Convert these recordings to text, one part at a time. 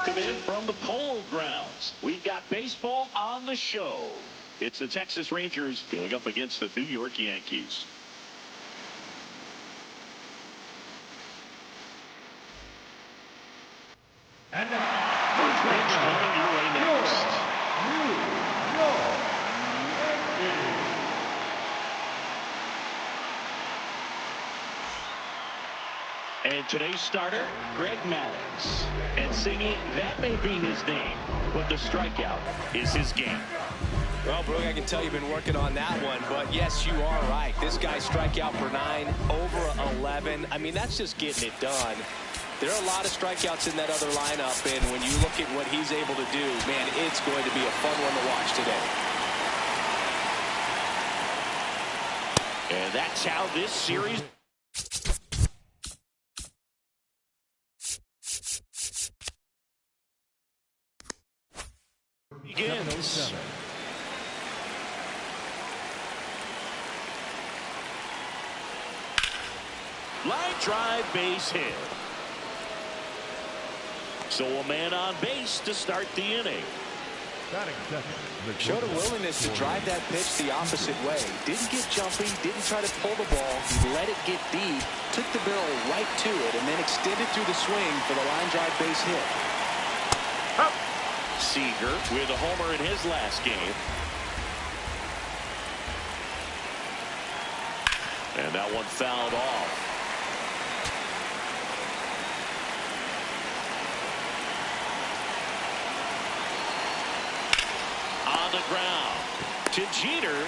Welcome in from the Polo Grounds. We've got baseball on the show. It's the Texas Rangers going up against the New York Yankees. And the first pitch coming your way next. And today's starter, Greg Maddux. And singing, that may be his name, but the strikeout is his game. Well, Brooke, I can tell you've been working on that one, but yes, you are right. This guy strike out per 9, over 11. I mean, that's just getting it done. There are a lot of strikeouts in that other lineup, and when you look at what he's able to do, man, it's going to be a fun one to watch today. And that's how this series begins. Line drive, base hit. So a man on base to start the inning. Showed a willingness to drive that pitch the opposite way. Didn't get jumpy, didn't try to pull the ball. He let it get deep, took the barrel right to it, and then extended through the swing for the line drive base hit. Seager with a homer in his last game. And that one fouled off. On the ground to Jeter.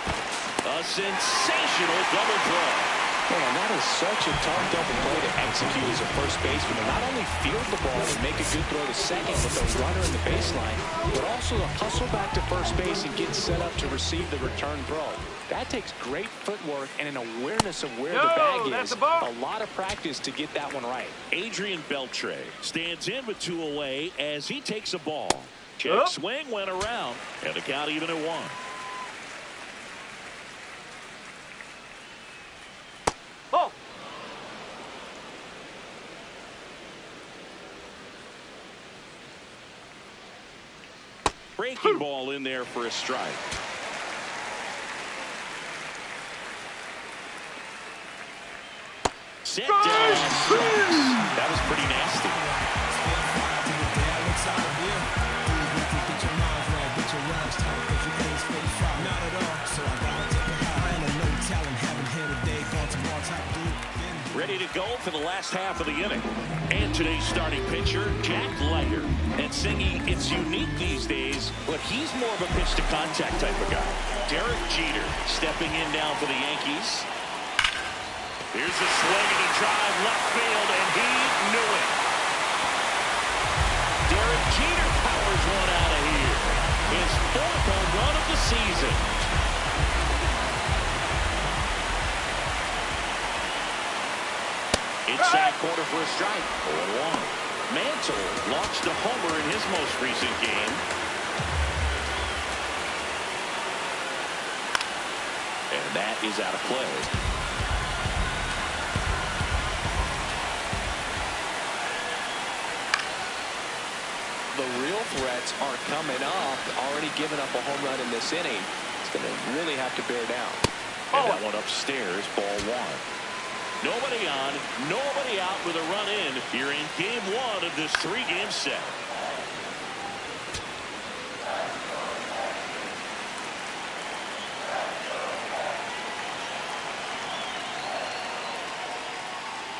A sensational double play. Man, that is such a tough double play to execute as a first baseman. And not only field the ball and make a good throw to second with a runner in the baseline, but also to hustle back to first base and get set up to receive the return throw. That takes great footwork and an awareness of where the bag is. A lot of practice to get that one right. Adrian Beltre stands in with 2 away as he takes a ball. Check swing went around, and the count even at 1. Oh! Breaking ball in there for a strike. Set down on strikes. That was pretty nasty. Ready to go for the last half of the inning. And today's starting pitcher, Jack Leiter. And singing, it's unique these days, but he's more of a pitch-to-contact type of guy. Derek Jeter stepping in now for the Yankees. Here's a swing and a drive left field, and he knew it. Derek Jeter powers one out of here. His 4th home run of the season. Inside corner for a strike. 0-1. Mantle launched a homer in his most recent game. And that is out of play. The real threats are coming up. Already giving up a home run in this inning. It's going to really have to bear down. And that one upstairs, ball 1. Nobody on, nobody out with a run in here in game 1 of this 3-game set.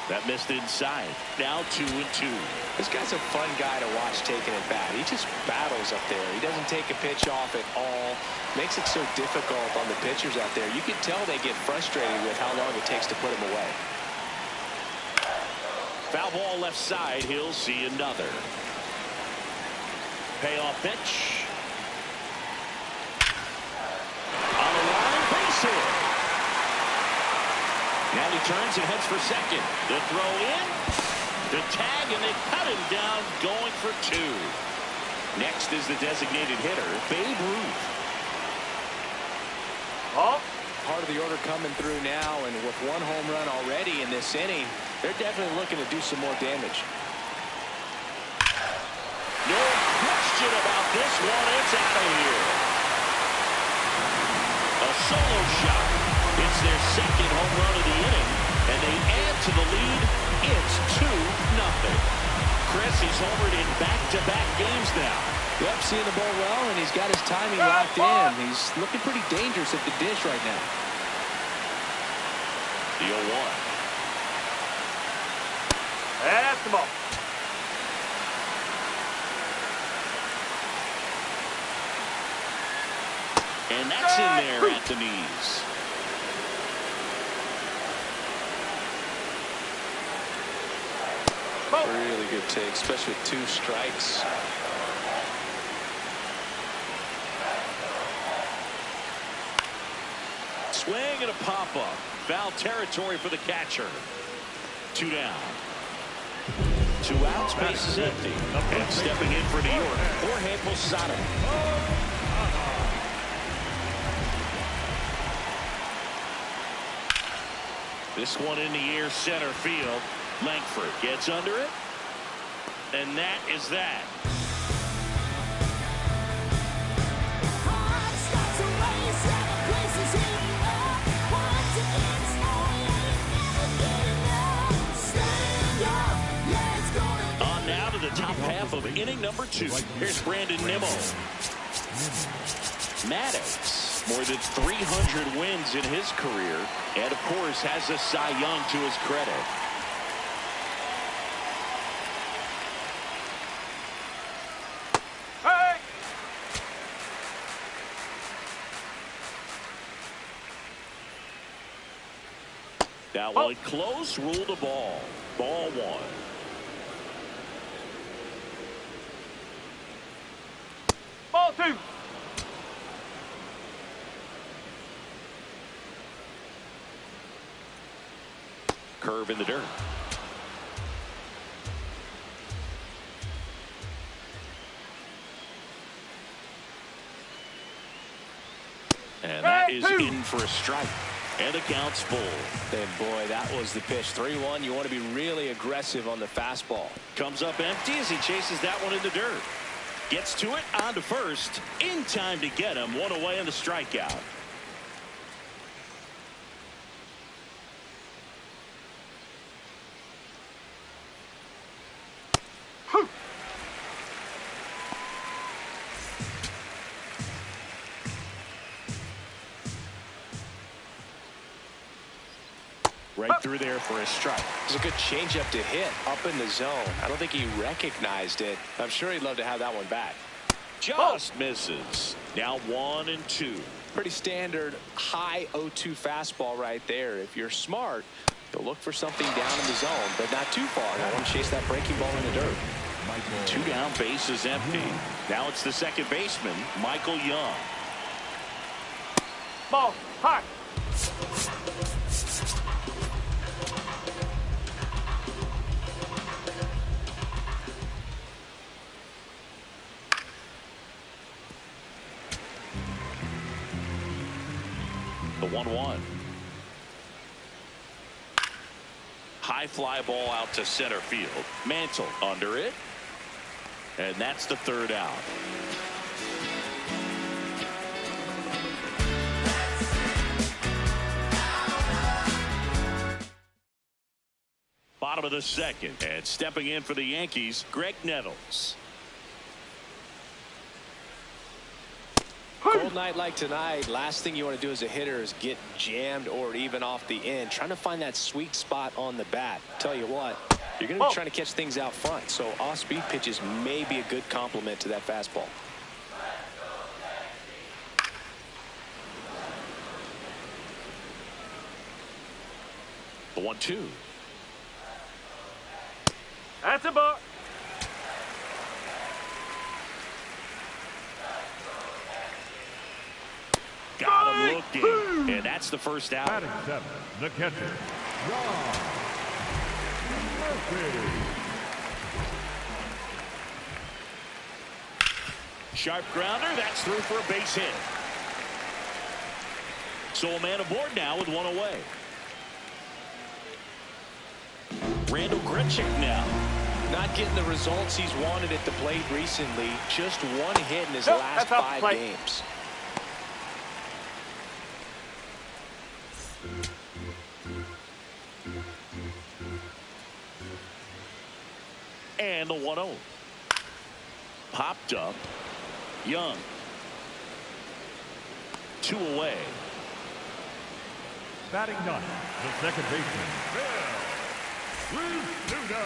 That missed inside. Now 2-2. This guy's a fun guy to watch taking it bat. He just battles up there. He doesn't take a pitch off at all. Makes it so difficult on the pitchers out there. You can tell they get frustrated with how long it takes to put him away. Foul ball left side. He'll see another. Payoff pitch. On the line, base hit. Now he turns and heads for second. The throw in. The tag, and they cut him down, going for 2. Next is the designated hitter, Babe Ruth. Part of the order coming through now, and with 1 home run already in this inning, they're definitely looking to do some more damage. No thinking about this one. It's out of here. A solo shot. It's their second home run of the inning, and they add to the lead. It's 2-0. Chris, he's homered in back-to-back games now. Yep, seeing the ball well, and he's got his timing locked in. He's looking pretty dangerous at the dish right now. The 0-1. That's the ball. And that's in there at the knees. Really good take, especially with 2 strikes. Swing and a pop-up. Foul territory for the catcher. 2 down. 2 outs, base is empty. And stepping in for New York, Jorge Posada. This one in the air, center field. Langford gets under it. And that is that. On now to the top half of inning number 2. Here's Brandon Nimmo. Maddox, more than 300 wins in his career, and of course has a Cy Young to his credit. Hey! That one close, rule the ball. Ball 1. Ball 2. Curve in the dirt. And that is in for a strike. And the count's full. And boy, that was the pitch. 3-1. You want to be really aggressive on the fastball. Comes up empty as he chases that one in the dirt. Gets to it, on to first. In time to get him. 1 away on the strikeout. Right through there for a strike. It was a good changeup to hit up in the zone. I don't think he recognized it. I'm sure he'd love to have that one back. Just misses. Now 1-2. Pretty standard high 0-2 fastball right there. If you're smart, you'll look for something down in the zone, but not too far. I want to chase that breaking ball in the dirt. 2 down, base is empty. Now it's the second baseman, Michael Young. Ball high. The 1-1. High fly ball out to center field. Mantle under it. And that's the 3rd out. Bottom of the 2nd. And stepping in for the Yankees, Greg Nettles. Cold night like tonight, last thing you want to do as a hitter is get jammed or even off the end. Trying to find that sweet spot on the bat. Tell you what, you're going to be trying to catch things out front. So off-speed pitches may be a good complement to that fastball. The 1-2. That's a ball. Got him looking. And that's the 1st out. Batting 7, the catcher, Ron Murphy. Sharp grounder. That's through for a base hit. So a man aboard now with 1 away. Randall Grichuk now. Not getting the results he's wanted at the plate recently. Just one hit in his last 5 games. And the 1-0. Popped up. Young. 2 away. Batting ninth, the second baseman, Bill Rizzuto.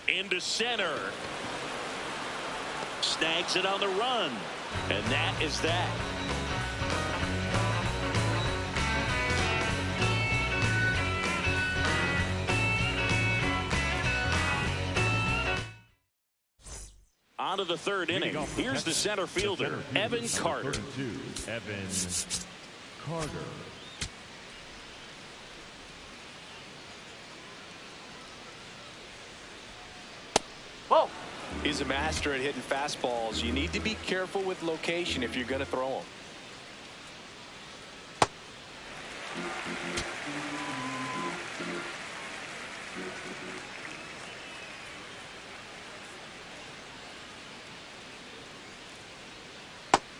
Into center. Snags it on the run. And that is that. On to the third inning. Here's the center fielder, Evan Carter. Evan Carter. Ball. He's a master at hitting fastballs. You need to be careful with location if you're going to throw them.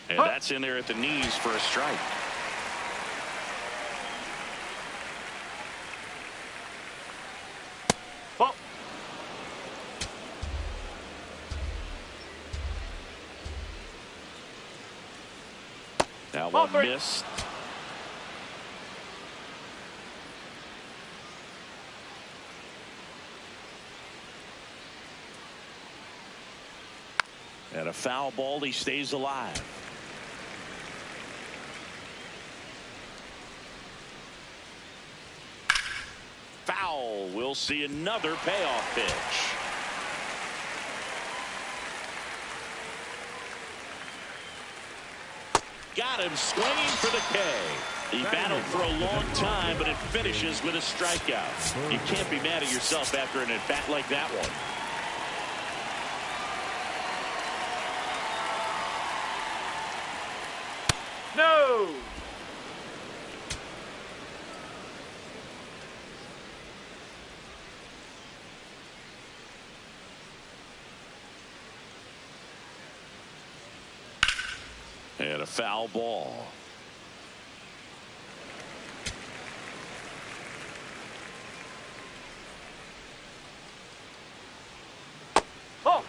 And that's in there at the knees for a strike. Ball. That Ball one 3. missed. And a foul ball, he stays alive. Foul. We'll see another payoff pitch. Got him swinging for the K. He battled for a long time, but it finishes with a strikeout. You can't be mad at yourself after an at-bat like that one. No. And a foul ball. Ball.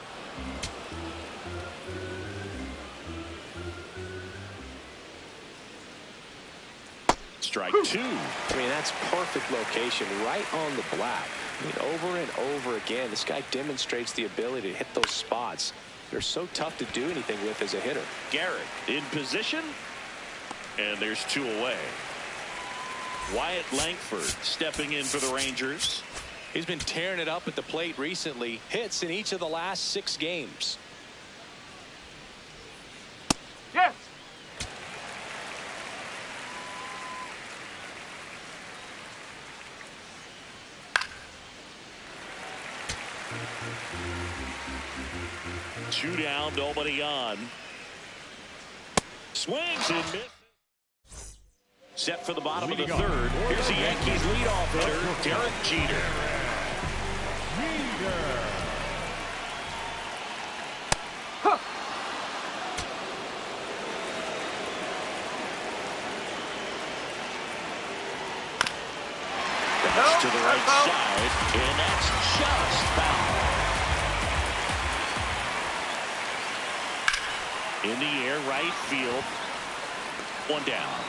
Strike 2. I mean, that's perfect location right on the black. I mean, over and over again, this guy demonstrates the ability to hit those spots. They're so tough to do anything with as a hitter. Garrett in position. And there's 2 away. Wyatt Langford stepping in for the Rangers. He's been tearing it up at the plate recently. Hits in each of the last 6 games. Yes. Two down, nobody on. Swings and misses. Set for the bottom of the third. Here's the Yankees leadoff hitter, Derek Jeter. Huh. That's to the right side, and that's just foul. In the air, right field. 1 down.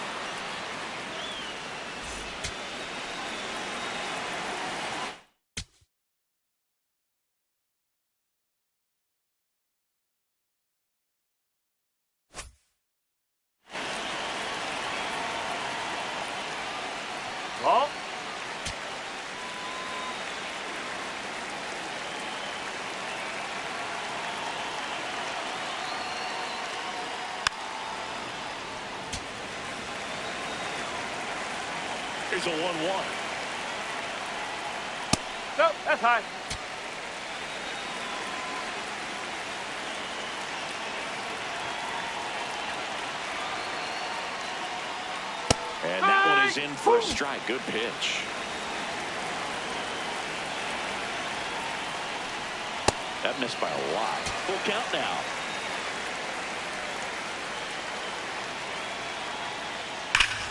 Ball. Here's a 1-1. Nope, that's high. And that one is is in for a strike. Good pitch. That missed by a lot. Full count now.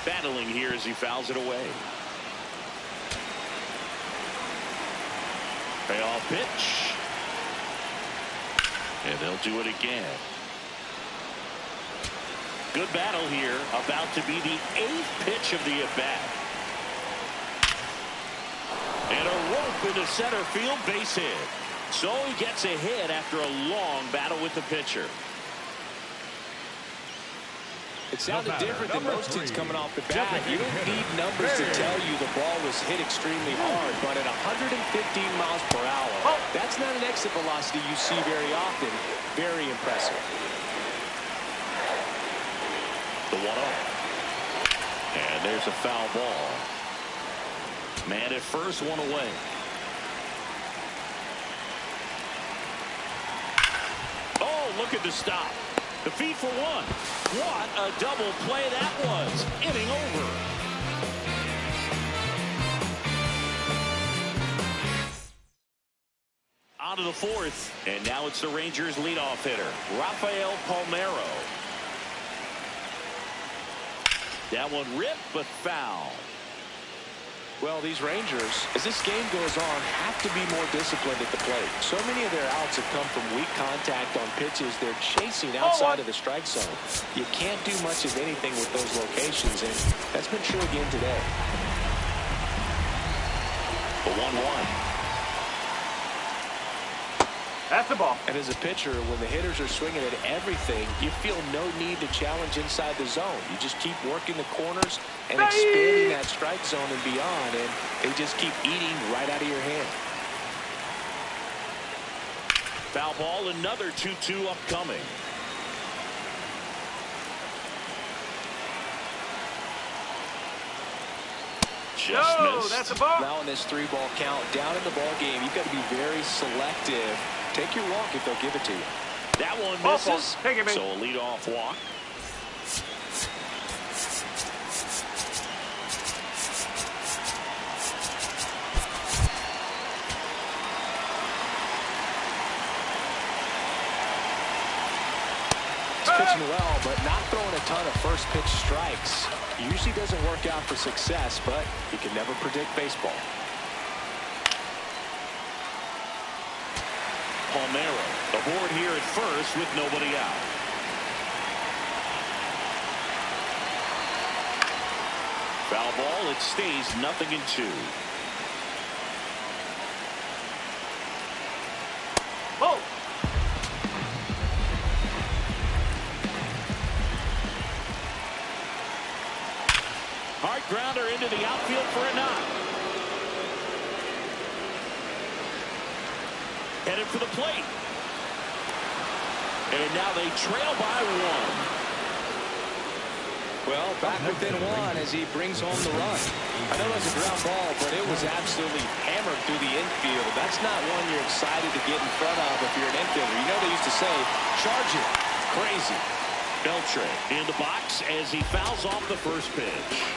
Battling here as he fouls it away. Payoff pitch. And they'll do it again. Good battle here. About to be the 8th pitch of the at-bat. And a rope into center field, base hit. So he gets a hit after a long battle with the pitcher. It sounded different than most teams coming off the bat. You don't need numbers to tell you the ball was hit extremely hard, but at 115 miles per hour, that's not an exit velocity you see very often. Very impressive. The 1-0. And there's a foul ball. Man at first, one away. Oh, look at the stop. The feed for one. What a double play that was. Inning over. On to the 4th. And now it's the Rangers leadoff hitter, Rafael Palmeiro. That one ripped, but foul. Well, these Rangers, as this game goes on, have to be more disciplined at the plate. So many of their outs have come from weak contact on pitches they're chasing outside of the strike zone. You can't do much of anything with those locations, and that's been true again today. The 1-1. That's the ball. And as a pitcher, when the hitters are swinging at everything, you feel no need to challenge inside the zone. You just keep working the corners and expanding that strike zone and beyond, and they just keep eating right out of your hand. Foul ball, another 2-2 upcoming. Just missed. That's a ball. Now in this 3-ball count, down in the ball game, you've got to be very selective. Take your walk if they'll give it to you. That one misses. Take it, so a leadoff walk. He's pitching well, but not throwing a ton of first pitch strikes. Usually doesn't work out for success, but you can never predict baseball. Palmeiro aboard here at first with nobody out. Foul ball. It stays 0-2. Oh. Hard grounder into the outfield for a knock. Headed for the plate. And now they trail by 1. Well, back within 1 as he brings home the run. I know that's a ground ball, but it was absolutely hammered through the infield. That's not one you're excited to get in front of if you're an infielder. You know they used to say, charge it. Crazy. Beltre in the box as he fouls off the first pitch.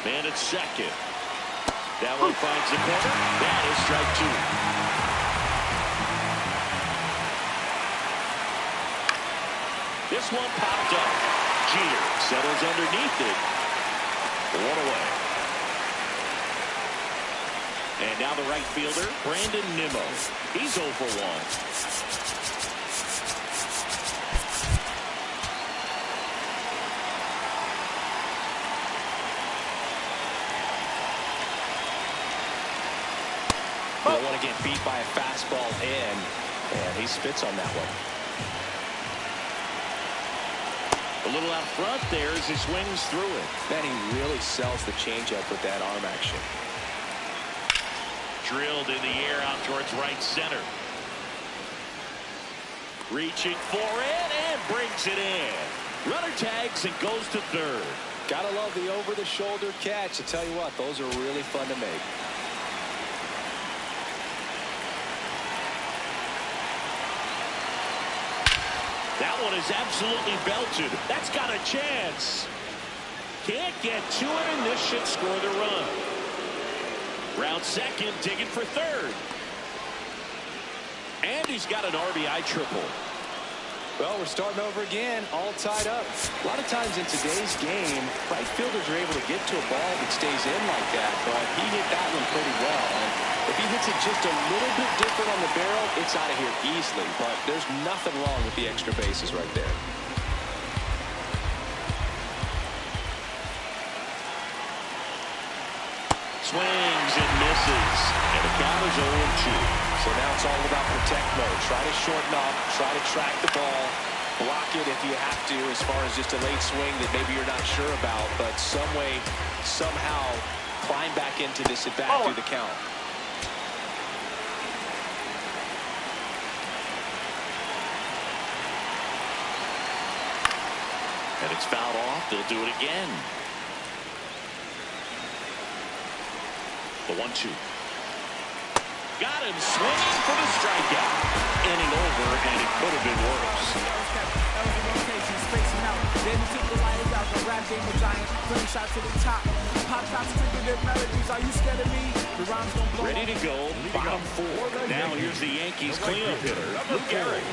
Man at second. That one finds the corner. That is strike 2. This one popped up. Jeter settles underneath it. 1 away. And now the right fielder, Brandon Nimmo. He's 0 for 1. Don't want to get beat by a fastball in, and he spits on that one. A little out front there as he swings through it. Then he really sells the changeup with that arm action. Drilled in the air out towards right center. Reaching for it and brings it in. Runner tags and goes to third. Gotta love the over-the-shoulder catch. I tell you what, those are really fun to make. That one one is absolutely belted. That's got a chance. Can't get to it, and this should score the run. Round second, digging for third. And he's got an RBI triple. Well, we're starting over again, all tied up. A lot of times in today's game, right fielders are able to get to a ball that stays in like that, but he hit that one pretty well. And if he hits it just a little bit different on the barrel, it's out of here easily. But there's nothing wrong with the extra bases right there. Swings and misses. And the count is 0-2. So now it's all about protect mode. Try to shorten up, try to track the ball, block it if you have to, as far as just a late swing that maybe you're not sure about, but some way, somehow climb back into this at bat through the count. And it's fouled off. They'll do it again. The 1-2. Got him swinging for the strikeout. Inning over, and it could have been worse. Ready to go. Bottom four. Now here's the Yankees cleanup hitter, Lou Gehrig.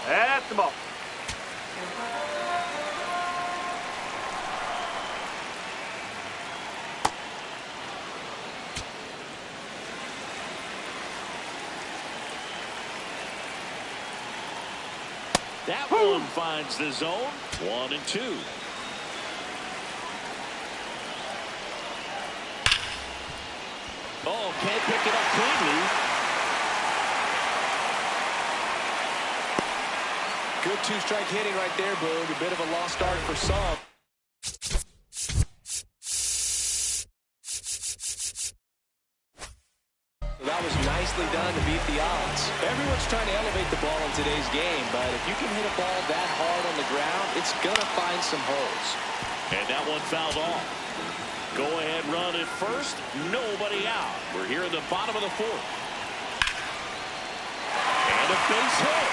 That's the ball. That one finds the zone. 1-2. Oh, can't pick it up cleanly. Good two-strike hitting right there, Boog. A bit of a lost start for some. That was nicely done to beat the odds. Everyone's trying to elevate the ball in today's game, but if you can hit a ball that hard on the ground, it's going to find some holes. And that one fouled off. Go ahead run at first. Nobody out. We're here in the bottom of the fourth. And a base hit.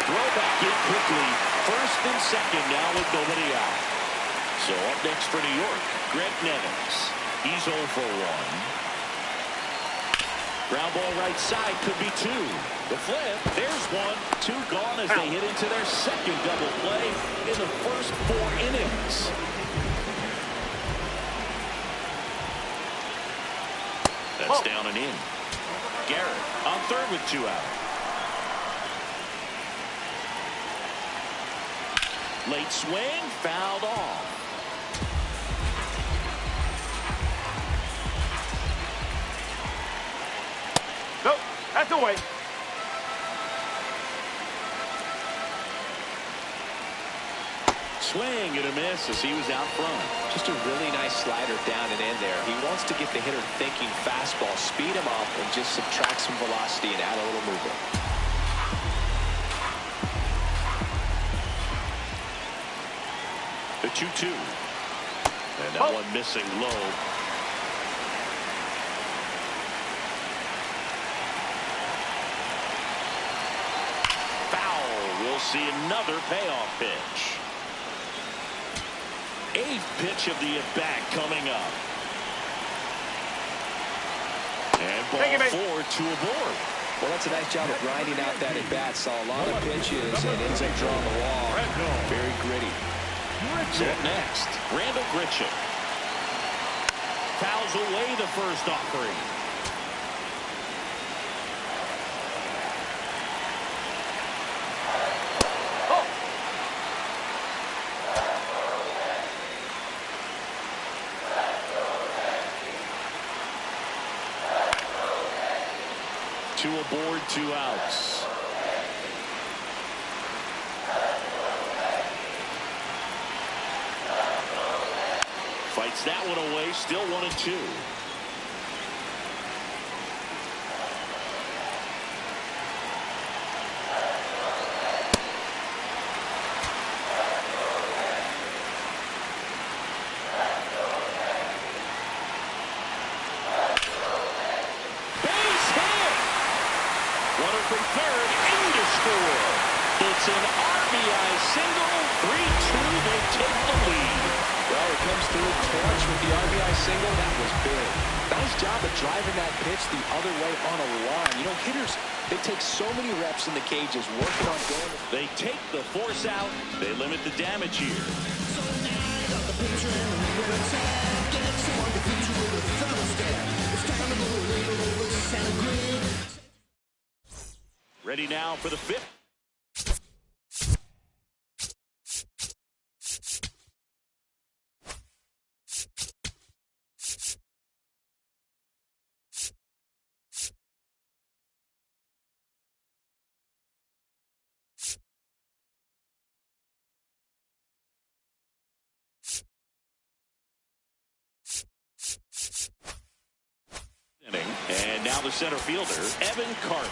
Throw back in quickly. First and second now with nobody out. So up next for New York, Greg Nevins. He's 0 for 1. Ground ball right side, could be 2. The flip, there's 1. 2 gone as they hit into their second double play in the first 4 innings. That's down and in. Garrett on third with 2 out. Late swing, fouled off. Nope, that's the way. Swing and a miss as he was out front. Just a really nice slider down and in there. He wants to get the hitter thinking fastball, speed him up, and just subtract some velocity and add a little movement. The 2-2. And that one missing low. Foul. We'll see another payoff pitch. 8th pitch of the at-bat coming up. And ball 4, 2 aboard. Well, that's a nice job of grinding out that at-bat. Saw a lot of pitches and ends up drawing the wall. Very gritty. So up next, Randall Grichuk. Fouls away the first offering. Two aboard, 2 outs. Fights that one away, still 1-2. It's an RBI single. 3-2, they take the lead. Well, it comes through clutch with the RBI single. That was big. Nice job of driving that pitch the other way on a line. You know, hitters, they take so many reps in the cages working on going. They take the force out. They limit the damage here. Ready now for the fifth. And now the center fielder, Evan Carter.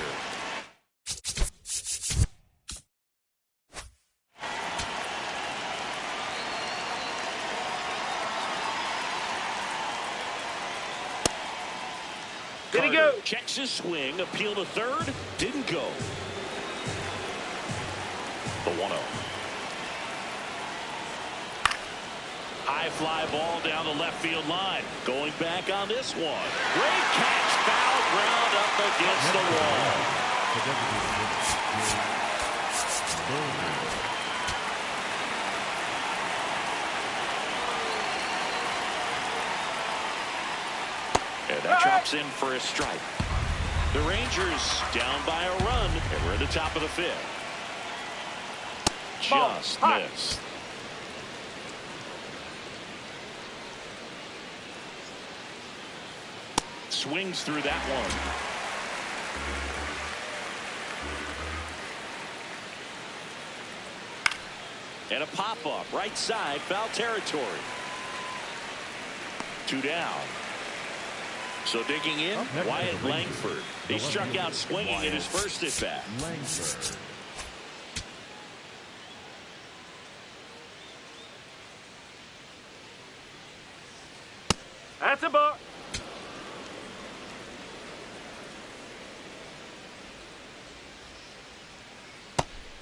Did he go? Checks his swing, appeal to third, didn't go. The 1-0. High fly ball down the left field line. Going back on this one. Great catch, foul ground up against the wall. And that drops in for a strike. The Rangers down by a run, and we're at the top of the fifth. Just missed. Swings through that one. And a pop-up right side, foul territory. 2 down. So digging in, Wyatt Langford. He struck out swinging in his first at-bat. Langford. That's a ball.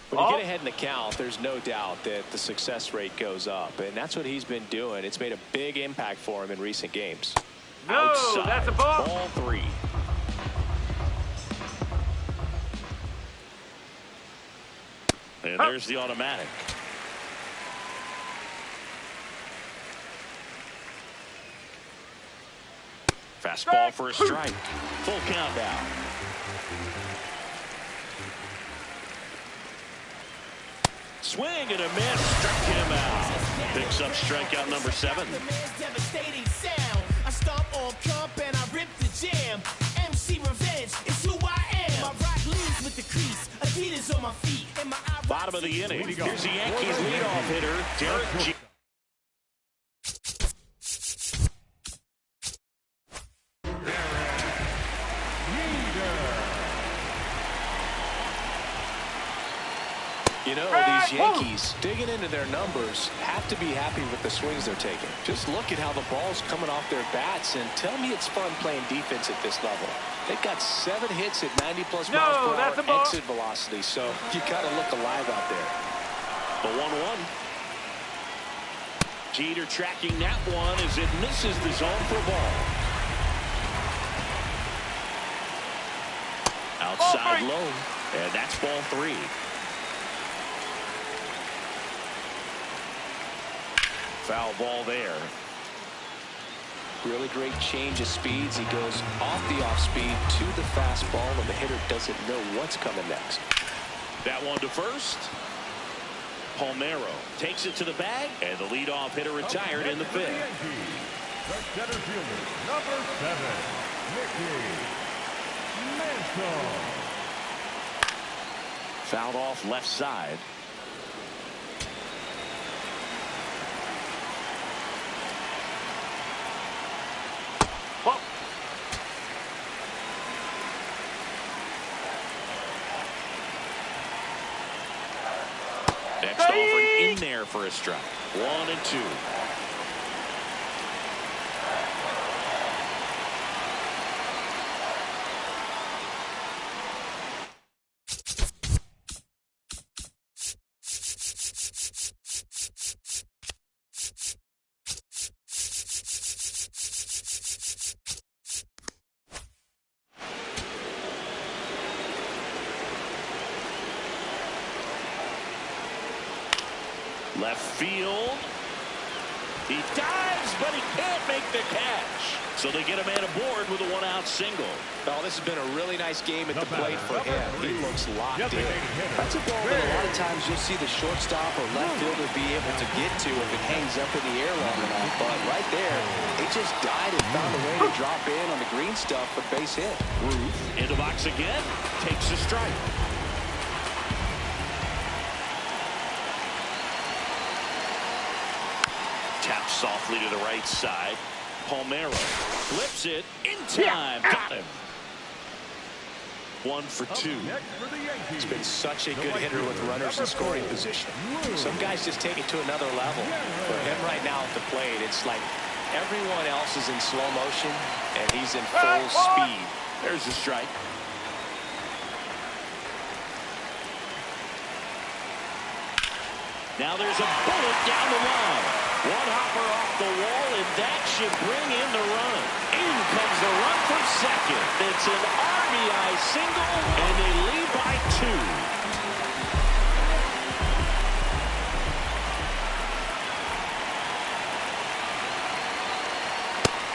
When you get ahead in the count, there's no doubt that the success rate goes up, and that's what he's been doing. It's made a big impact for him in recent games. No, Outside, that's a ball. Ball 3. And there's the automatic. Fastball for a strike. Full count now. Swing and a miss. Struck him out. Picks up strikeout number 7. I stomp on comp and I rip the jam. MC Revenge is who I am. My rock leads with the crease. Adidas on my feet. And my Bottom of the inning. Here's the Yankees leadoff hitter, Derek Jeter. You know, these Yankees digging into their numbers have to be happy with the swings they're taking. Just look at how the ball's coming off their bats and tell me it's fun playing defense at this level. They've got 7 hits at 90+ miles per hour exit velocity, so you got to look alive out there. The 1-1. Jeter tracking that one as it misses the zone for a ball. Outside low, and that's ball 3. Foul ball there. Really great change of speeds. He goes off the off speed to the fastball, and the hitter doesn't know what's coming next. That one to first. Palmeiro takes it to the bag, and the leadoff hitter retired in the 5th. The center fielder, number 7, Mickey Mantle. Fouled off left side. Next offering in there for a strike. 1-2. Left field. He dives, but he can't make the catch. So they get a man aboard with a one-out single. Oh, this has been a really nice game at the plate for him. He looks locked in. That's a ball that a lot of times you'll see the shortstop or left fielder be able to get to if it hangs up in the air long enough. But right there, it just died and found a way to drop in on the green stuff for base hit. Ruth in the box again, takes a strike. Taps softly to the right side. Palmeiro flips it in time. Got him. 1 for 2. He's been such a good hitter with runners in scoring position. Some guys just take it to another level. For him right now at the plate, it's like everyone else is in slow motion and he's in full speed. There's a strike. Now there's a bullet down the line. One hopper off the wall, and that should bring in the run. In comes the run from second. It's an RBI single, and they lead by 2.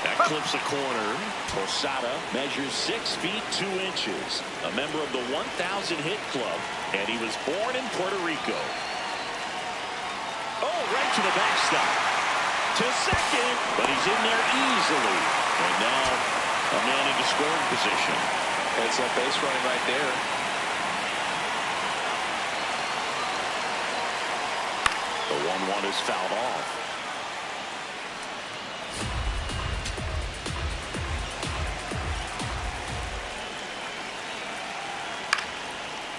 That clips a corner. Posada measures 6 feet 2 inches. A member of the 1,000 hit club, and he was born in Puerto Rico. Oh, right to the backstop. To second, but he's in there easily. And now a man into scoring position. It's a base running right there. The 1-1 is fouled off.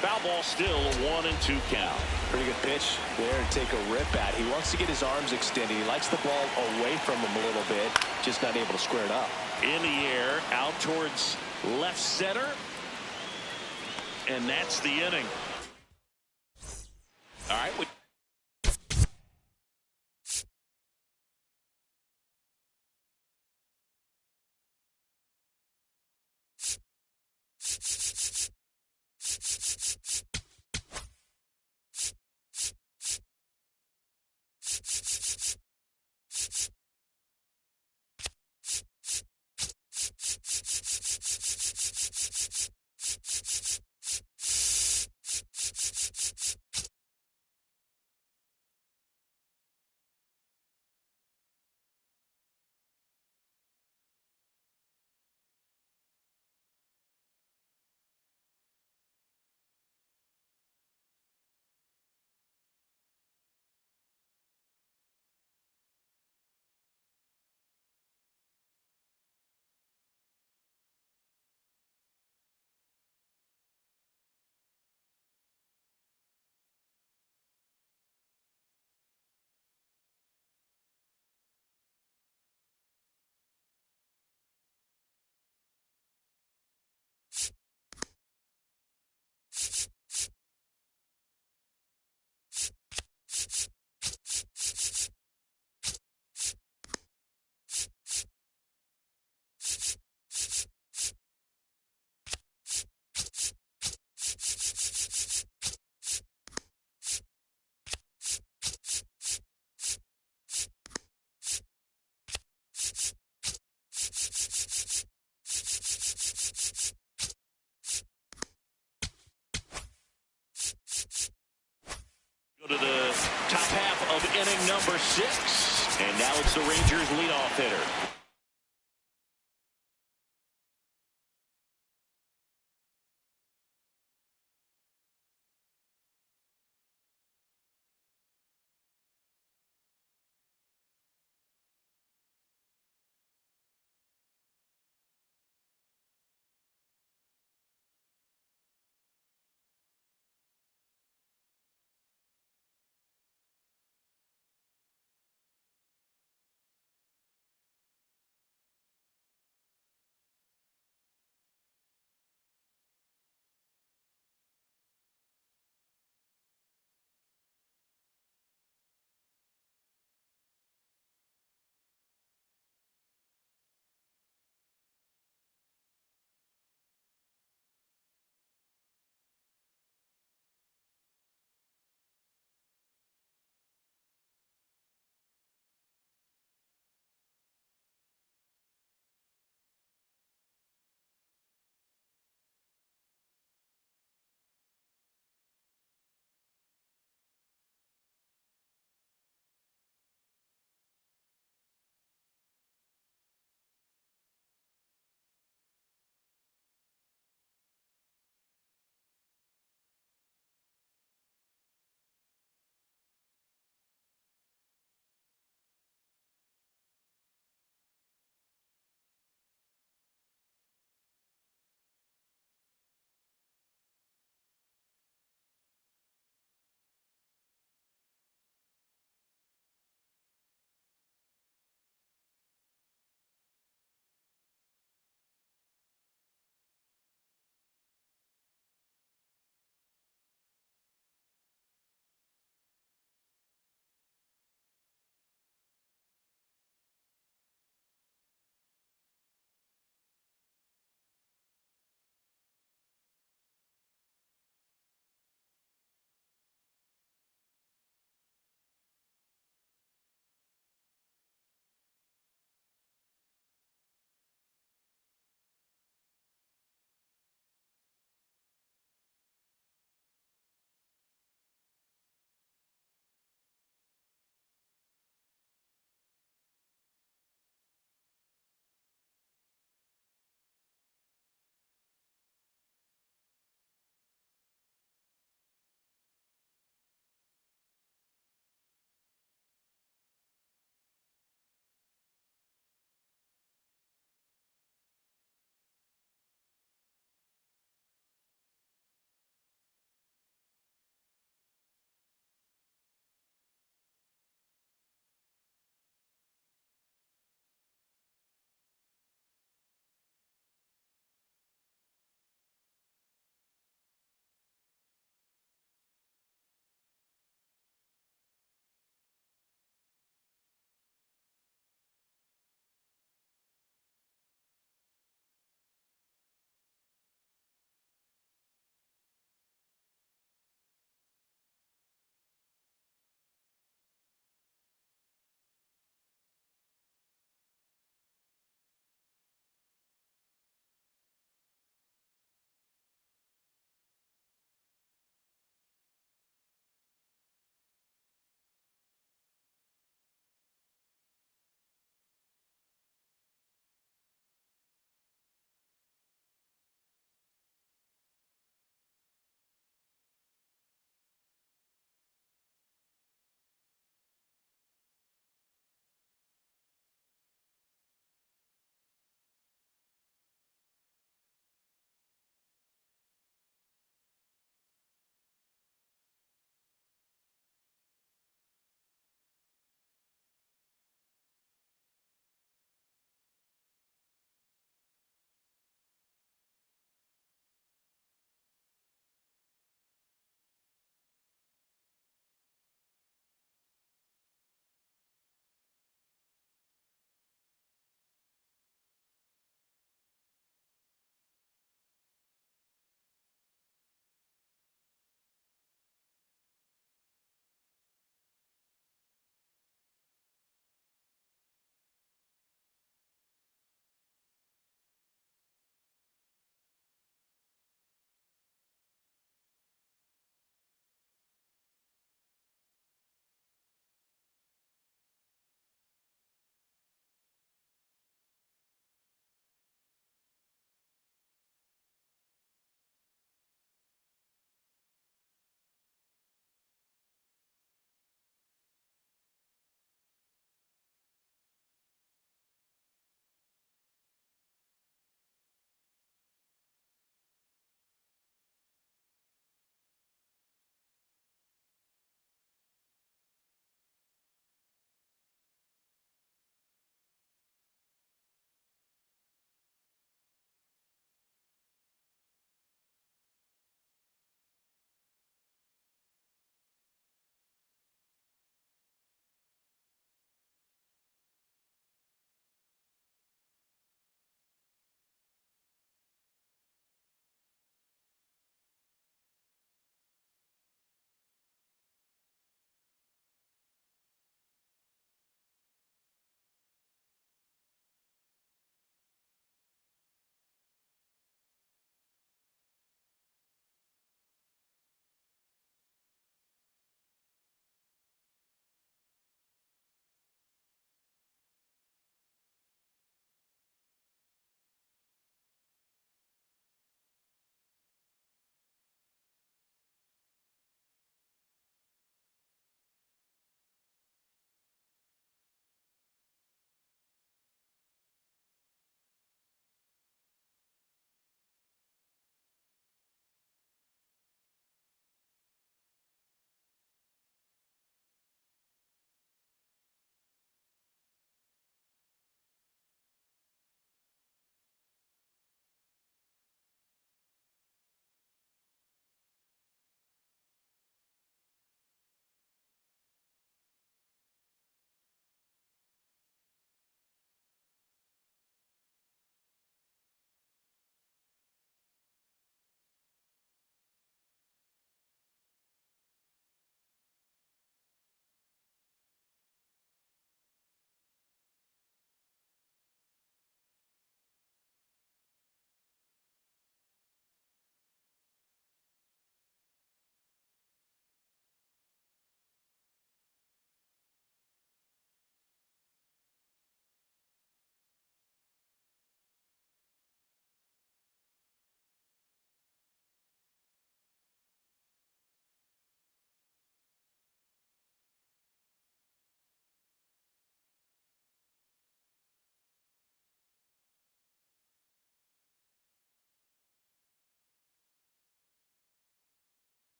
Foul ball still, a 1-2 count. Pretty good pitch there to take a rip at. He wants to get his arms extended. He likes the ball away from him a little bit, just not able to square it up. In the air, out towards left center. And that's the inning. All right. To the top half of inning number 6. And now it's the Rangers leadoff hitter.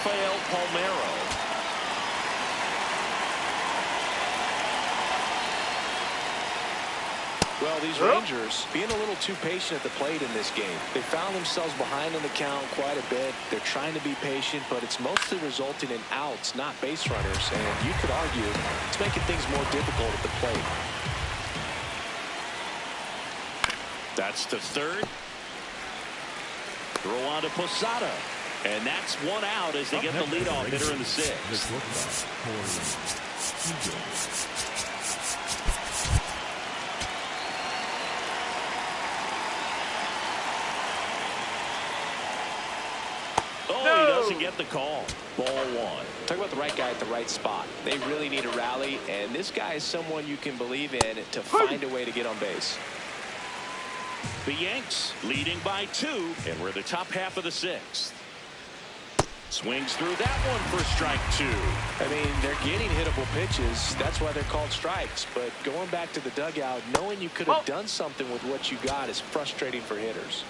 Rafael Palmeiro. Well, these Rangers being a little too patient at the plate in this game. They found themselves behind on the count quite a bit. They're trying to be patient, but it's mostly resulting in outs, not base runners. And you could argue it's making things more difficult at the plate. That's the third. Throw on to Posada. And that's one out as they get the leadoff hitter in the sixth. Oh, he doesn't get the call. Ball one. Talk about the right guy at the right spot. They really need a rally, and this guy is someone you can believe in to find a way to get on base. The Yanks leading by 2, and we're the top half of the sixth. Swings through that one for strike 2. I mean, they're getting hittable pitches. That's why they're called strikes. But going back to the dugout, knowing you could have done something with what you got is frustrating for hitters.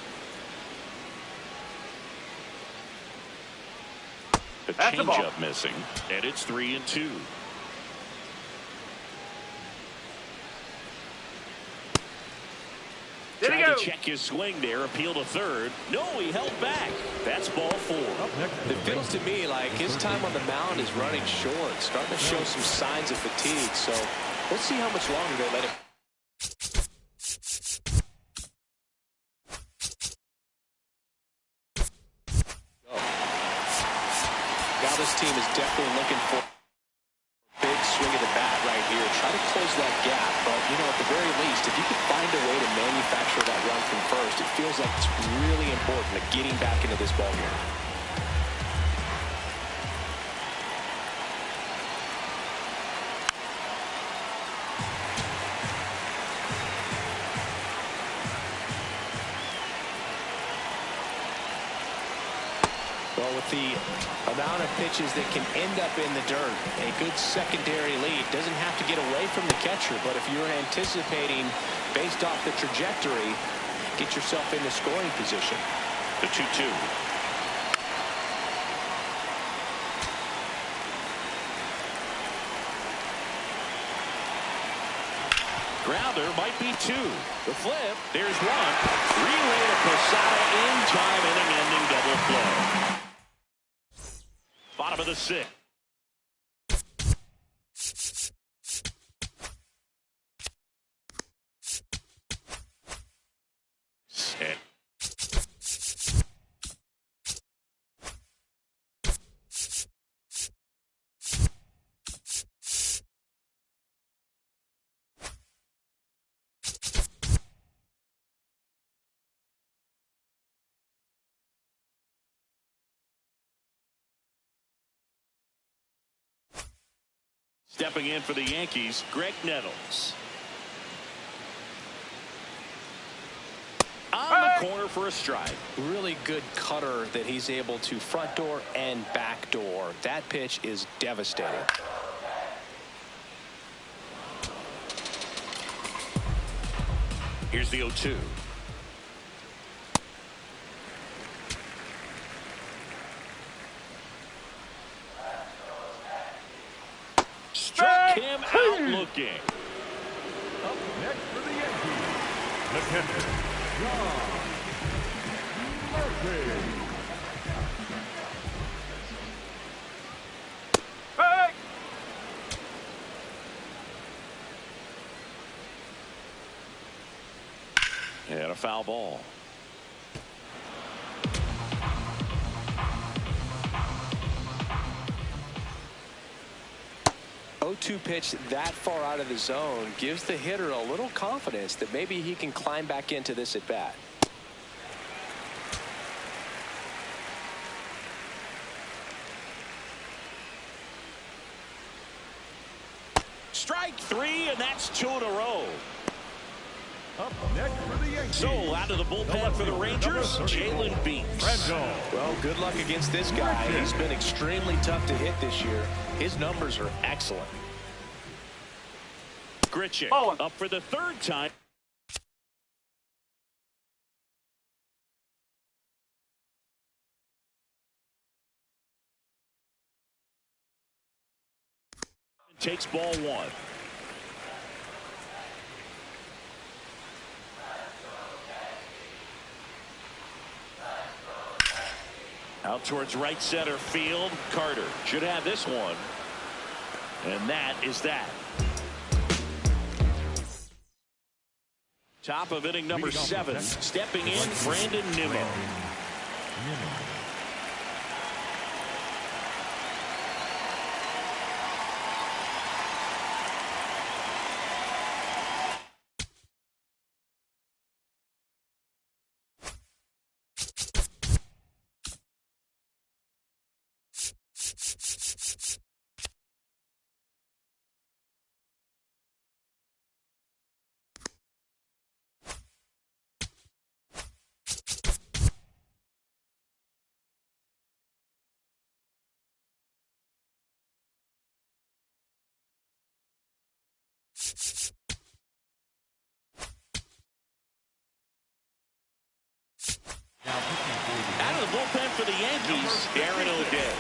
A changeup missing, and it's 3-2. Trying to check his swing there, appeal to third. No, he held back. That's ball 4. It feels to me like his time on the mound is running short, starting to show some signs of fatigue. So let's see how much longer they let him. Now this team is definitely looking for a big swing of the bat right here. Try to close that gap, but, you know, at the very least, if you could find a way to manufacture that run from first, it feels like it's really important to getting back into this ballgame. Well, with the amount of pitches that can end up in the dirt, a good secondary lead doesn't have to get away from the catcher, but if you're anticipating based off the trajectory, get yourself into scoring position. The 2-2. Grounder might be 2. The flip. There's 1. Relay to Posada in time, inning-ending double play. Bottom of the 6th. Stepping in for the Yankees, Greg Nettles. On the corner for a strike. Really good cutter that he's able to front door and back door. That pitch is devastating. Here's the 0-2. Struck him out looking. Up next for the Yankees, the catcher, John Murphy. Hey! And a foul ball. To pitch that far out of the zone gives the hitter a little confidence that maybe he can climb back into this at bat. Strike 3, and that's 2 in a row. Up next for the Yankees. So out of the bullpen for the Rangers, Jalen Beeks. Well, good luck against this guy. He's been extremely tough to hit this year. His numbers are excellent. Grichuk up for the 3rd time. Takes ball one. Out towards right center field. Carter should have this one. And that is that. Top of inning number 7. Stepping in, Brandon Nimmo. Out of the bullpen for the Yankees, Aaron O'Day.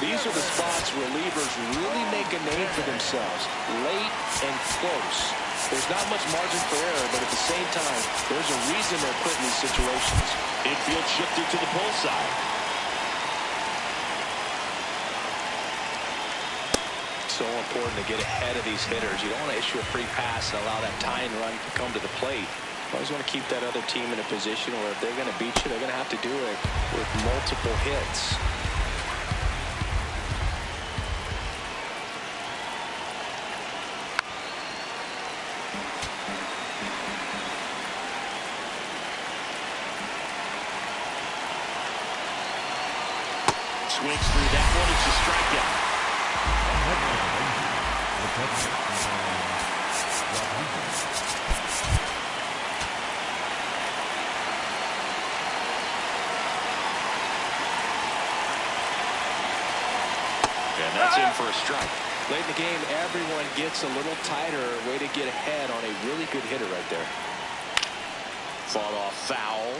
These are the spots relievers really make a name for themselves. Late and close. There's not much margin for error, but at the same time, there's a reason they're put in these situations. Infield shifted to the pull side. So important to get ahead of these hitters. You don't want to issue a free pass and allow that tying run to come to the plate. You always want to keep that other team in a position where if they're going to beat you, they're going to have to do it with multiple hits. Swings through that one. It's a strikeout. And that's in for a strike. Late in the game, everyone gets a little tighter. Way to get ahead on a really good hitter right there. Fought off foul.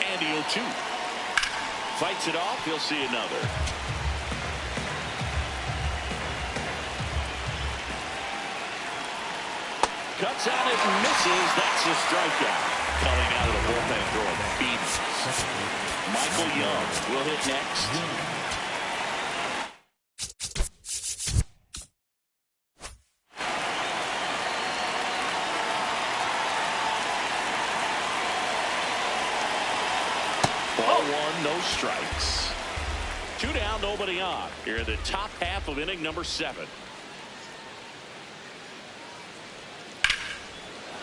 And the 0-2. Fights it off. He'll see another. Cuts out it and misses. That's a strikeout. Coming out of the bullpen throwing. Beats. Michael Young will hit next. Ball one, no strikes. 2 down, nobody on. Here in the top half of inning number 7.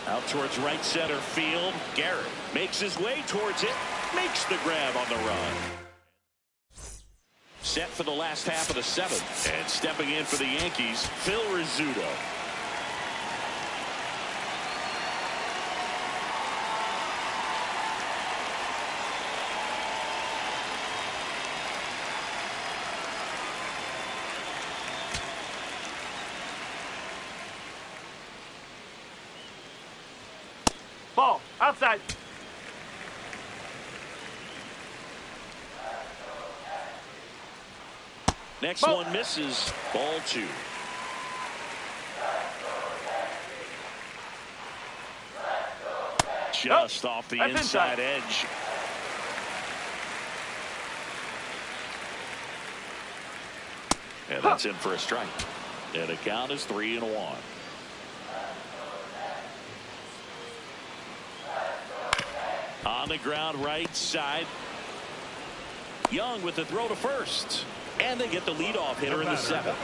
Out towards right center field. Garrett makes his way towards it. Makes the grab on the run. Set for the last half of the 7th. And stepping in for the Yankees, Phil Rizzuto. Ball, outside. Next Ball. one misses. Ball 2. Just off the That's inside inside. edge. And that's in for a strike. And the count is 3-1. On the ground right side. Young with the throw to first. And they get the leadoff hitter in the 7th.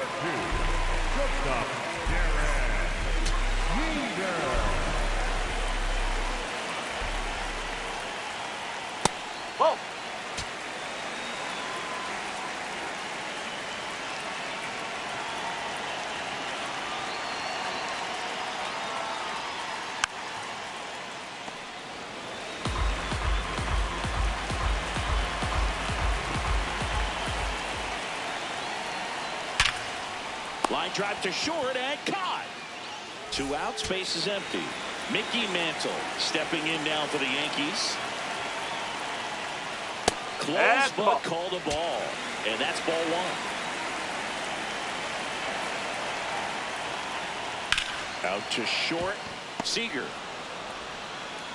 Ball. Line drive to short and caught. 2 outs, base is empty. Mickey Mantle stepping in now for the Yankees. Close, but called a ball. And that's ball one. Out to short. Seager.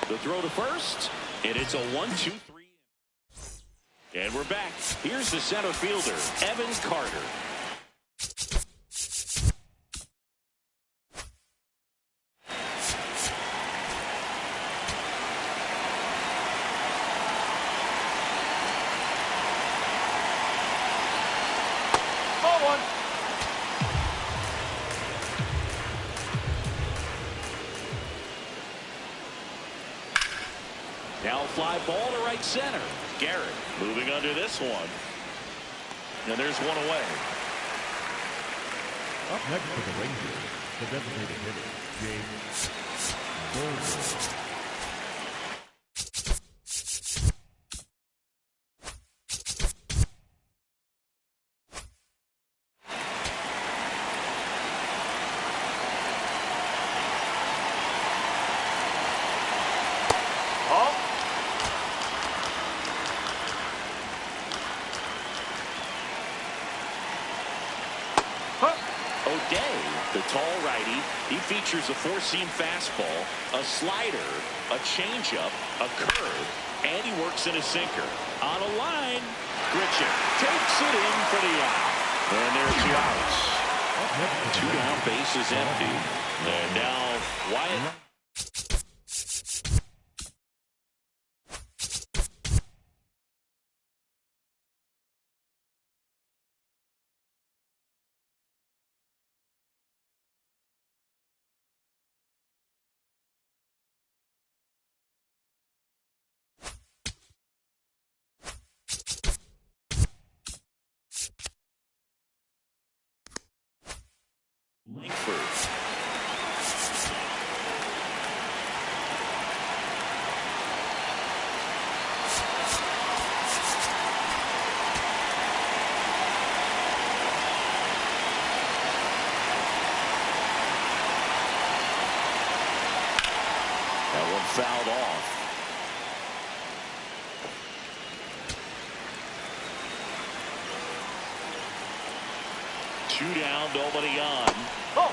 The throw to first. And it's a 1-2-3. And we're back. Here's the center fielder, Evan Carter. Now fly ball to right center. Garrett moving under this one. And there's one away. Up next for the Rangers, the designated hitter, James Burger. O'Day, the tall righty, he features a four-seam fastball, a slider, a changeup, a curve, and he works in a sinker. On a line, Grichuk takes it in for the out. And there's two outs. Two down, bases empty. And now Wyatt. Langford. That one fouled off. Two down, nobody on. Oh!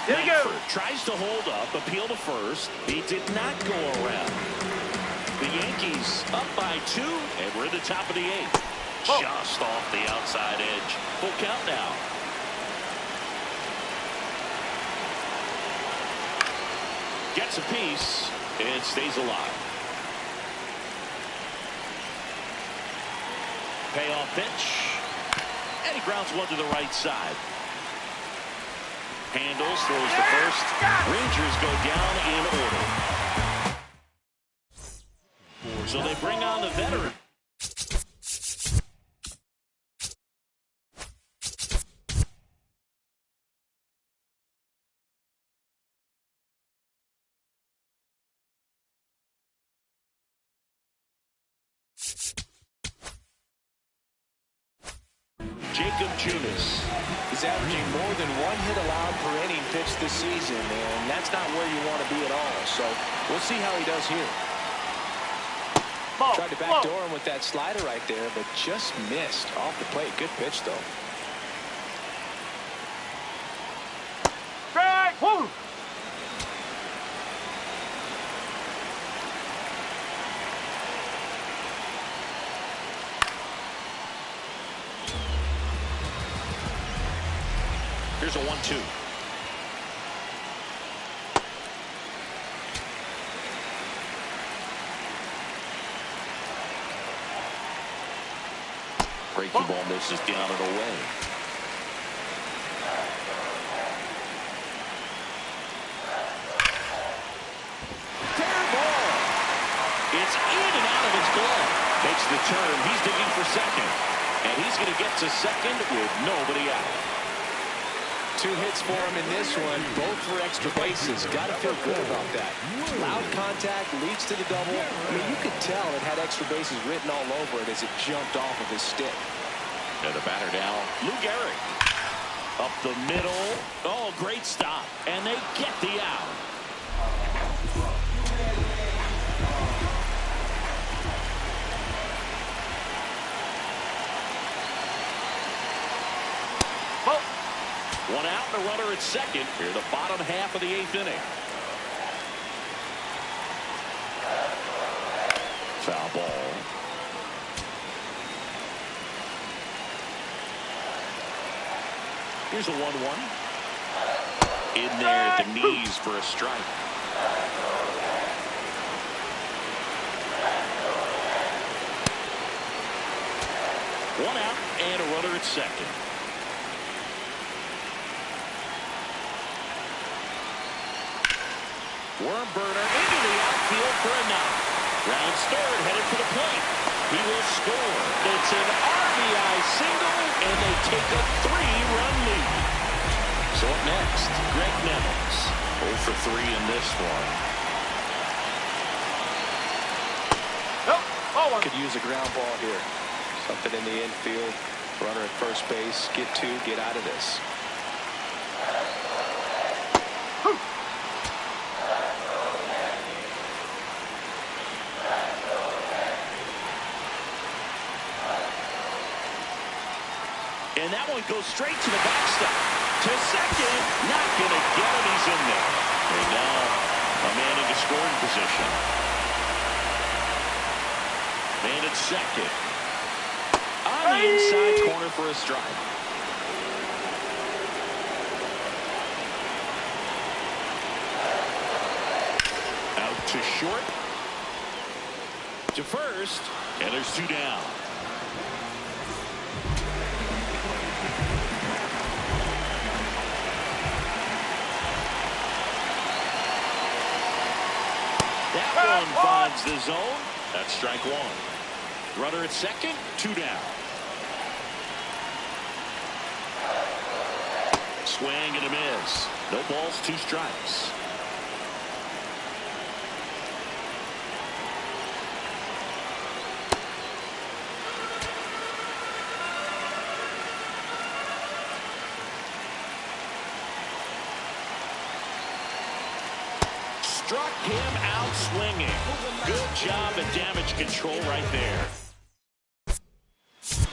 Here we go. Tries to hold up, appeal to first. He did not go around. The Yankees up by 2, and we're at the top of the 8th. Oh. Just off the outside edge. Full count now. Gets a piece and stays alive. Payoff pitch. And he grounds one to the right side. Handles, throws to first. Rangers go down in order. So they bring on the veteran. Jacob Junis. He's averaging more than 1 hit allowed per inning pitched this season, and that's not where you want to be at all. So we'll see how he does here. Tried to backdoor him with that slider right there, but just missed off the plate. Good pitch, though. Strike! Woo! Here's a 1-2. Breaking ball misses down and away. Fair ball. It's in and out of his glove. Makes the turn. He's digging for second. And he's going to get to second with nobody out. 2 hits for him in this one, both for extra bases. Got to feel good about that. Loud contact leads to the double. I mean, you could tell it had extra bases written all over it as it jumped off of his stick. And the batter now, Lou Gehrig. Up the middle. Oh, great stop. And they get the out. One out and a runner at second. Here, the bottom half of the 8th inning. Foul ball. Here's a 1-1. In there at the knees for a strike. One out and a runner at second. Worm burner into the outfield for a knock. Rounds third, headed for the plate. He will score. It's an RBI single, and they take a 3-run lead. So up next, Greg Nettles. 0 for 3 in this one. Could use a ground ball here. Something in the infield. Runner at first base. Get 2, get out of this. And that one goes straight to the backstop. To second. Not going to get him. He's in there. And now a man into scoring position. Man at second. On the inside corner for a strike. Out to short. To first. And there's 2 down. That one finds the zone. That's strike 1. Runner at second, 2 down. Swing and a miss. No balls, 2 strikes. Struck him out swinging. Good job at damage control right there.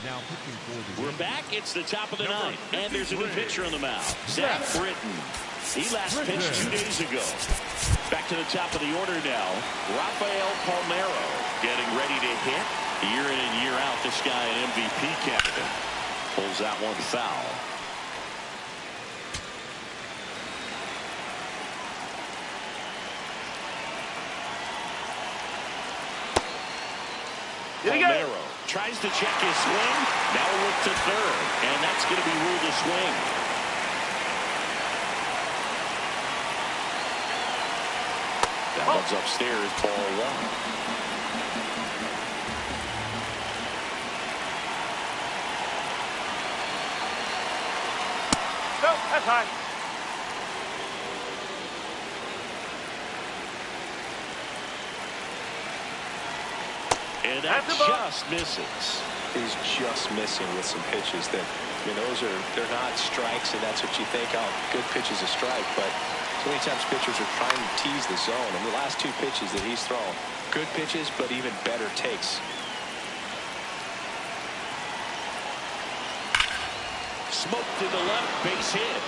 Now pitching for the We're back. It's the top of the 9th, and there's a new pitcher on the mound. Zach Britton. He last pitched 2 days ago. Back to the top of the order now. Rafael Palmeiro getting ready to hit. Year in and year out, this guy an MVP candidate. Pulls that one foul. Palmeiro tries to check his swing. Now a look to third, and that's going to be ruled a swing. That one's upstairs, ball 1. No, that's high. And that just misses. He's just missing with some pitches that, I mean, they're not strikes, and that's what you think, oh, good pitch is a strike, but so many times pitchers are trying to tease the zone. And the last 2 pitches that he's thrown, good pitches, but even better takes. Smoked to the left, base hit.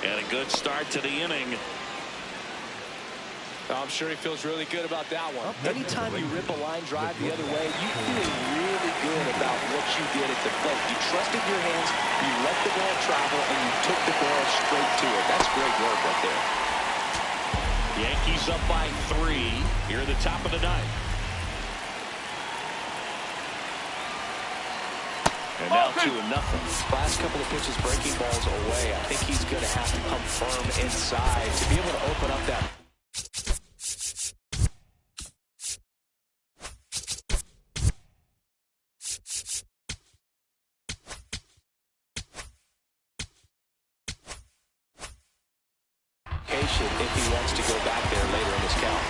And a good start to the inning. I'm sure he feels really good about that one. Anytime you rip a line drive the other way, you feel really good about what you did at the plate. You trusted your hands, you let the ball travel, and you took the ball straight to it. That's great work right there. Yankees up by 3 here at the top of the 9th. And now 2-0. Last couple of pitches breaking balls away. I think he's going to have to come firm inside to be able to open up that option if he wants to go back there later in this count.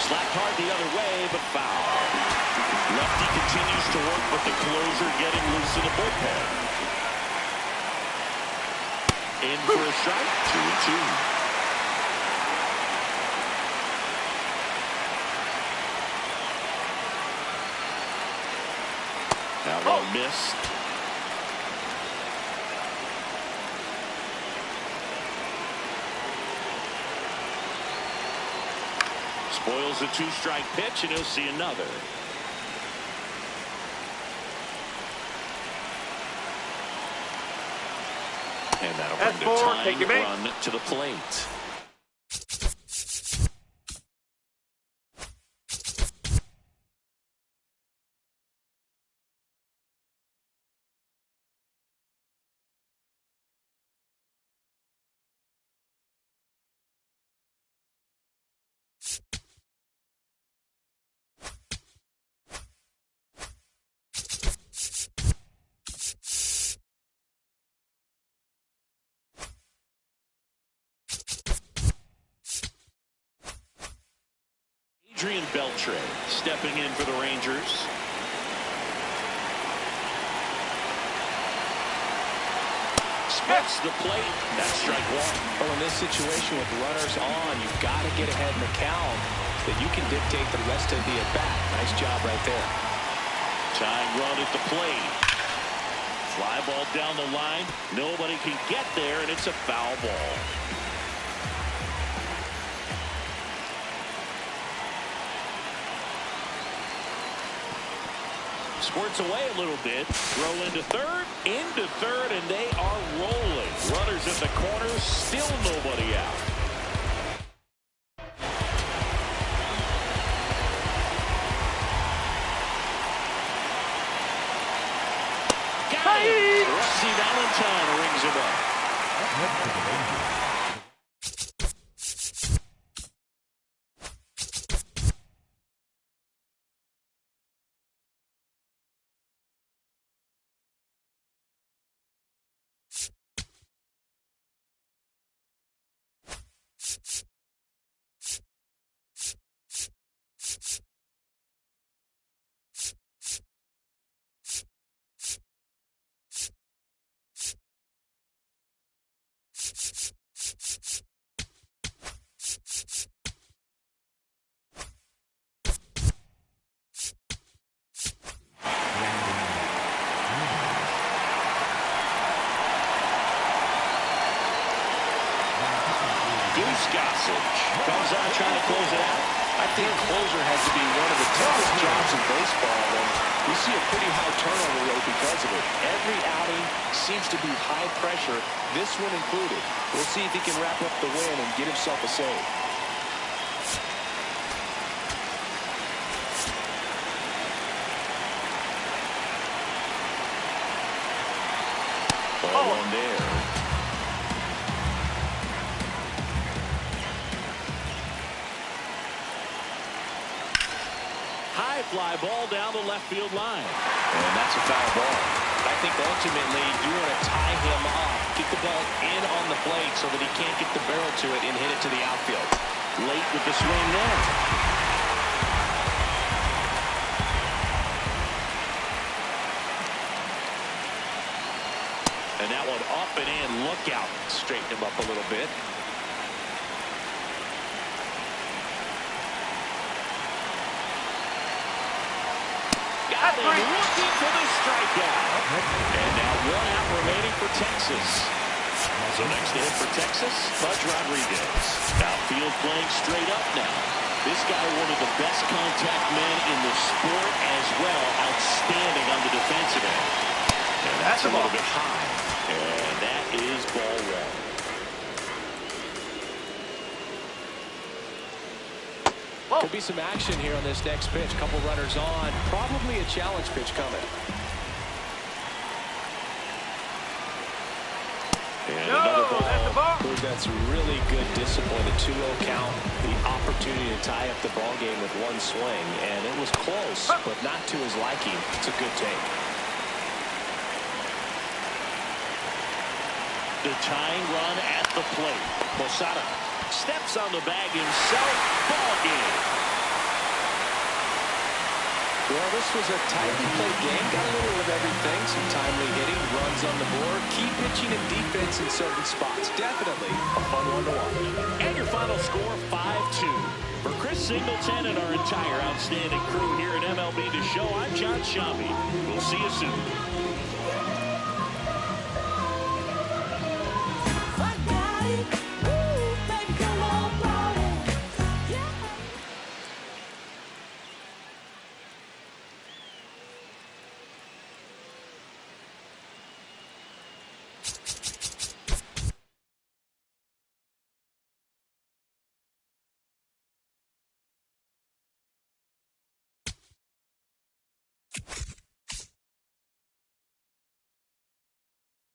Slapped hard the other way, but foul. Lefty continues to work, but the closer getting loose in the bullpen. In for a strike, 2-2. That one missed. Spoils a two-strike pitch, and he'll see another. And that'll bring the tying run to the plate. Beltre stepping in for the Rangers. Splits the plate. That's strike one. Well, in this situation with runners on, you've got to get ahead in the count so that you can dictate the rest of the at-bat. Nice job right there. Tying run at the plate. Fly ball down the line. Nobody can get there, and it's a foul ball. Squirts away a little bit. Throw into third, and they are rolling. Runners at the corner, still nobody out. Got it! Rusty Valentine rings him up. Comes out trying to close it out. I think closer has to be one of the toughest jobs in baseball, and we see a pretty high turnover rate because of it. Every outing seems to be high pressure, this one included. We'll see if he can wrap up the win and get himself a save. Ball one there. High fly ball down the left field line. And that's a foul ball. I think ultimately you want to tie him off, get the ball in on the plate so that he can't get the barrel to it and hit it to the outfield. Late with the swing there. And that one up and in. Look out. Straighten him up a little bit. Got him looking for the strikeout. And now one out remaining for Texas. So next to hit for Texas, Pudge Rodriguez. Outfield playing straight up now. This guy, one of the best contact men in the sport as well. Outstanding on the defensive end. And that's a little bit high. And that is ball one. Could be some action here on this next pitch. Couple runners on. Probably a challenge pitch coming. And another ball. That's the ball. Who's presents really good discipline. A 2-0 count, the opportunity to tie up the ball game with one swing, and it was close, but not to his liking. It's a good take. The tying run at the plate. Posada steps on the bag himself. Ball game. Well, this was a tightly played game. Got a little of everything. Some timely hitting, runs on the board, key pitching and defense in certain spots. Definitely a fun one to watch. And your final score, 5-2. For Chris Singleton and our entire outstanding crew here at MLB The Show, I'm John Shambi. We'll see you soon.